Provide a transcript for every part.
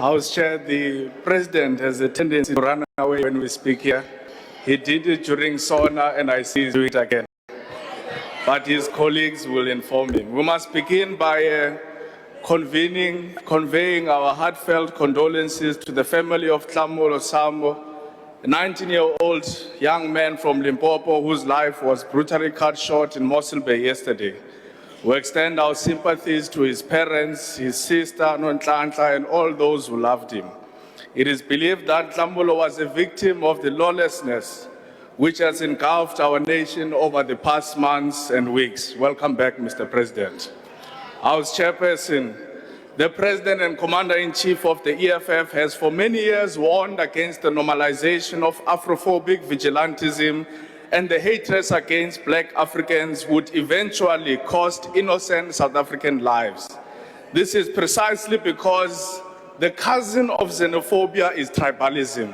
House Chair, the President has a tendency to run away when we speak here. He did it during SONA and I see he's doing it again. But his colleagues will inform him. We must begin by conveying our heartfelt condolences to the family of Tlamulo Samo, a 19-year-old young man from Limpopo whose life was brutally cut short in Mossel Bay yesterday. We extend our sympathies to his parents, his sister, Nonhlanhla, and all those who loved him. It is believed that Tlamulo was a victim of the lawlessness which has engulfed our nation over the past months and weeks. Welcome back, Mr. President. House Chairperson, the President and Commander-in-Chief of the EFF has for many years warned against the normalization of Afrophobic vigilantism and the hatred against Black Africans would eventually cost innocent South African lives. This is precisely because the cousin of xenophobia is tribalism.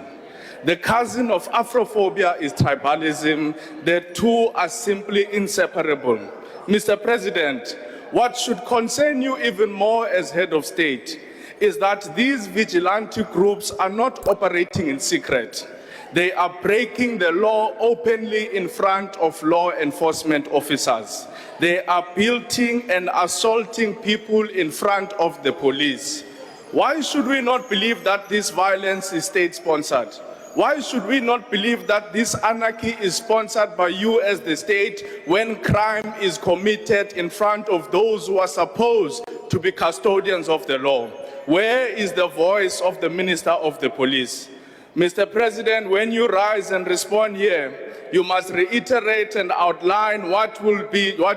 The cousin of Afrophobia is tribalism. The two are simply inseparable. Mr. President, what should concern you even more as head of state is that these vigilante groups are not operating in secret. They are breaking the law openly in front of law enforcement officers. They are beating and assaulting people in front of the police. Why should we not believe that this violence is state-sponsored? Why should we not believe that this anarchy is sponsored by you as the state when crime is committed in front of those who are supposed to be custodians of the law? Where is the voice of the Minister of the Police? Mr. President, when you rise and respond here, you must reiterate and outline what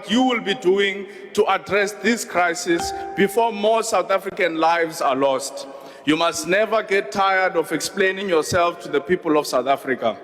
you will be doing to address this crisis before more South African lives are lost. You must never get tired of explaining yourself to the people of South Africa.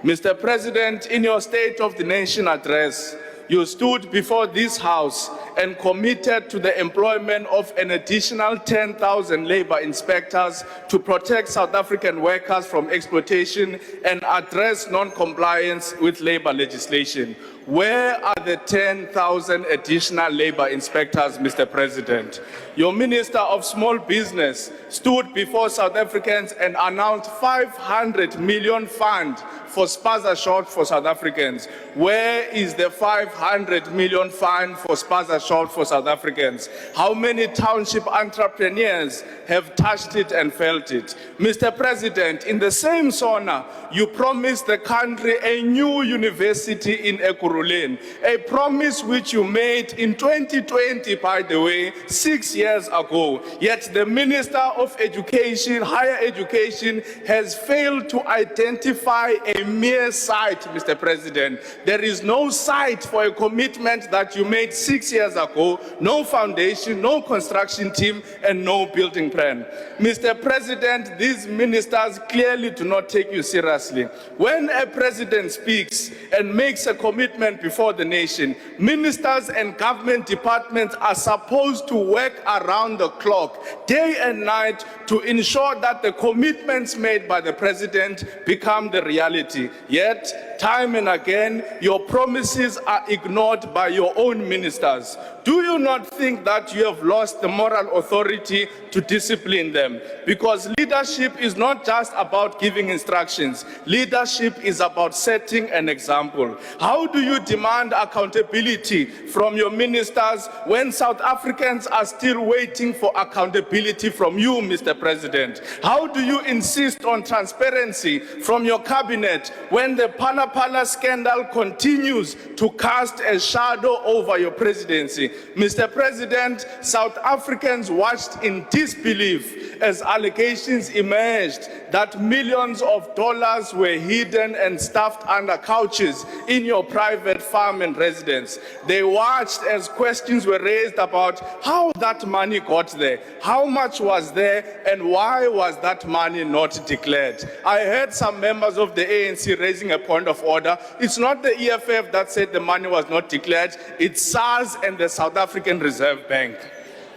Mr. President, in your State of the Nation address, you stood before this House and committed to the employment of an additional 10,000 labor inspectors to protect South African workers from exploitation and address non-compliance with labor legislation. Where are the 10,000 additional labor inspectors, Mr. President? Your Minister of Small Business stood before South Africans and announced 500 million fund for spaza short for South Africans. Where is the 500 million fund for spaza short for South Africans? How many township entrepreneurs have touched it and felt it? Mr. President, in the same SONA, you promised the country a new university in Ekurhuleni, a promise which you made in 2020, by the way, 6 years ago. Yet the Minister of Education, Higher Education, has failed to identify a mere site, Mr. President. There is no site for a commitment that you made 6 years ago, no foundation, no construction team, and no building plan. Mr. President, these ministers clearly do not take you seriously. When a president speaks and makes a commitment before the nation, ministers and government departments are supposed to work around the clock, day and night, to ensure that the commitments made by the president become the reality. Yet, time and again, your promises are ignored by your own ministers. Do you not think that you have lost the moral authority to discipline them? Because leadership is not just about giving instructions. Leadership is about setting an example. How do you demand accountability from your ministers when South Africans are still waiting for accountability from you, Mr. President? How do you insist on transparency from your cabinet when the Phala Phala scandal continues to cast a shadow over your presidency? Mr. President, South Africans watched in disbelief as allegations emerged that millions of dollars were hidden and stuffed under couches in your private farm and residence. They watched as questions were raised about how that money got there, how much was there, and why was that money not declared. I heard some members of the ANC raising a point of order. It's not the EFF that said the money was not declared, it's SARS and the South African Reserve Bank.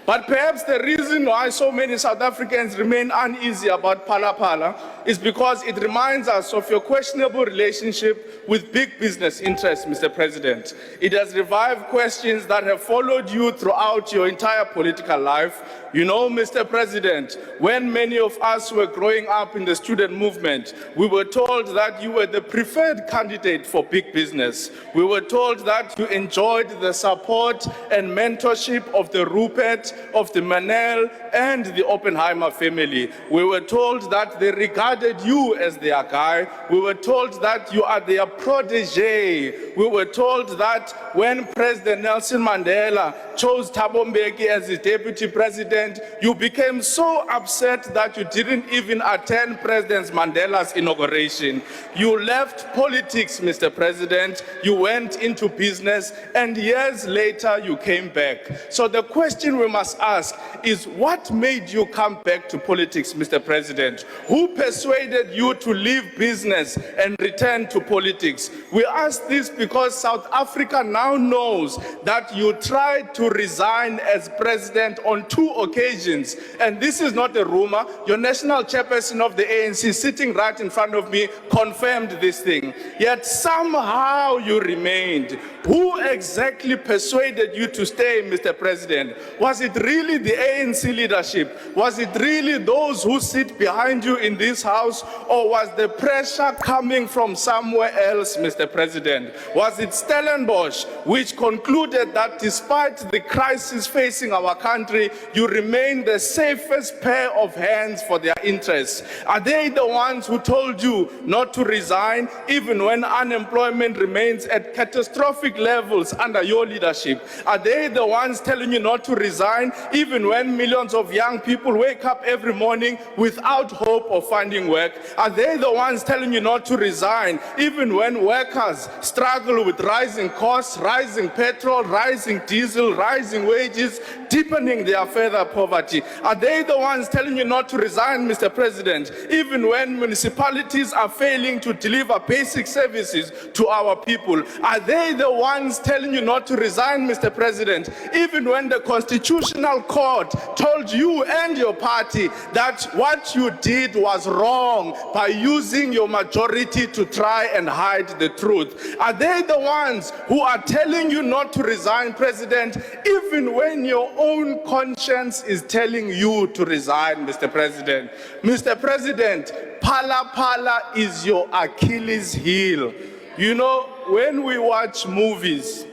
But perhaps the reason why so many South Africans remain uneasy about Phala Phala is because it reminds us of your questionable relationship with big business interests, Mr. President. It has revived questions that have followed you throughout your entire political life. You know, Mr. President, when many of us were growing up in the student movement, we were told that you were the preferred candidate for big business. We were told that you enjoyed the support and mentorship of the Rupert, of the Manel, and the Oppenheimer family. We were told that they regarded you as their guy. We were told that you are their protege. We were told that when President Nelson Mandela chose Thabo Mbeki as his deputy president, you became so upset that you didn't even attend President Mandela's inauguration. You left politics, Mr. President. You went into business, and years later you came back. So the question we must ask is, what made you come back to politics, Mr. President? Who persuaded you to leave business and return to politics? We ask this because South Africa now knows that you tried to resign as president on 2 occasions. And this is not a rumor. Your national chairperson of the ANC, sitting right in front of me, confirmed this thing. Yet somehow you remained. Who exactly persuaded you to stay, Mr. President? Was it really the ANC leadership? Was it really those who sit behind you in this house? Or was the pressure coming from somewhere else, Mr. President? Was it Stellenbosch, which concluded that despite the crisis facing our country, you remain the safest pair of hands for their interests? Are they the ones who told you not to resign even when unemployment remains at catastrophic levels under your leadership? Are they the ones telling you not to resign even when millions of young people wake up every morning without hope of finding work? Are they the ones telling you not to resign even when workers struggle with rising costs, rising petrol, rising diesel, rising wages, deepening their further poverty? Are they the ones telling you not to resign, Mr. President, even when municipalities are failing to deliver basic services to our people? Are they the ones telling you not to resign, Mr. President, even when the Constitutional Court told you and your party that what you did was wrong by using your majority to try and hide the truth? Are they the ones who are telling you not to resign, President, even when your own conscience is telling you to resign, Mr. President? Mr. President, Phala Phala is your Achilles heel. You know, when we watch movies,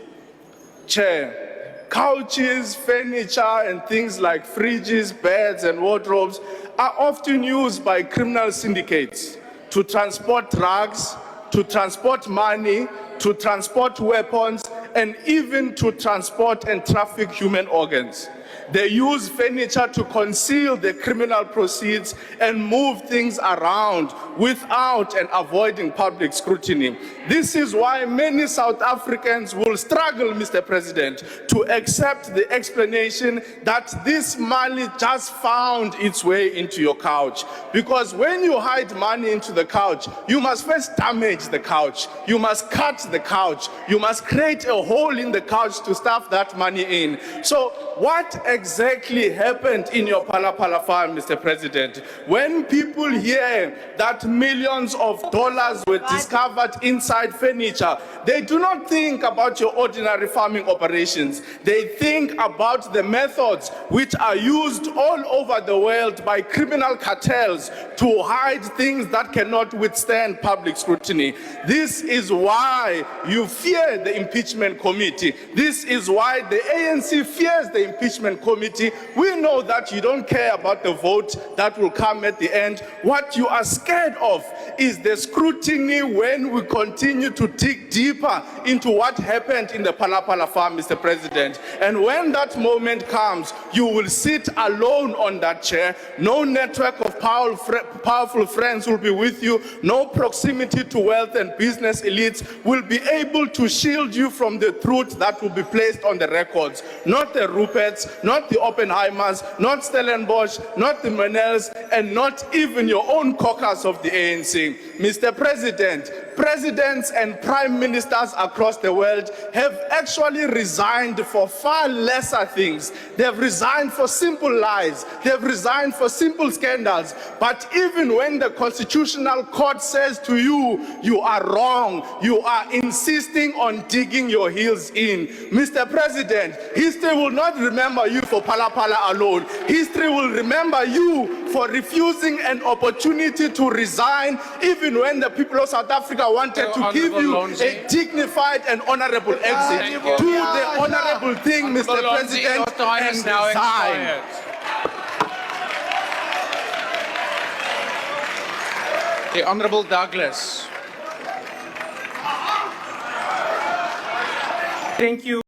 Chair, couches, furniture, and things like fridges, beds, and wardrobes are often used by criminal syndicates to transport drugs, to transport money, to transport weapons, and even to transport and traffic human organs. They use furniture to conceal the criminal proceeds and move things around without and avoiding public scrutiny. This is why many South Africans will struggle, Mr. President, to accept the explanation that this money just found its way into your couch. Because when you hide money into the couch, you must first damage the couch. You must cut the couch. You must create a hole in the couch to stuff that money in. So what exactly happened in your Phala Phala farm, Mr. President? When people hear that millions of dollars were discovered inside furniture, they do not think about your ordinary farming operations. They think about the methods which are used all over the world by criminal cartels to hide things that cannot withstand public scrutiny. This is why you fear the impeachment committee. This is why the ANC fears the impeachment committee. We know that you don't care about the vote that will come at the end. What you are scared of is the scrutiny when we continue to dig deeper into what happened in the Phala Phala farm, Mr. President. And when that moment comes, you will sit alone on that chair. No network of powerful friends will be with you. No proximity to wealth and business elites will be able to shield you from the truth that will be placed on the records. Not the Ruperts, not the Oppenheimers, not Stellenbosch, not the Manels, and not even your own caucus of the ANC. Mr. President, presidents and prime ministers across the world have actually resigned for far lesser things. They have resigned for simple lies. They have resigned for simple scandals. But even when the Constitutional Court says to you, you are wrong, you are insisting on digging your heels in. Mr. President, history will not remember you for Phala Phala alone. History will remember you for refusing an opportunity to resign, even when the people of South Africa wanted to give you a dignified and honorable exit. Do the honorable thing, Mr. President, and resign. The Honourable Douglas. Thank you.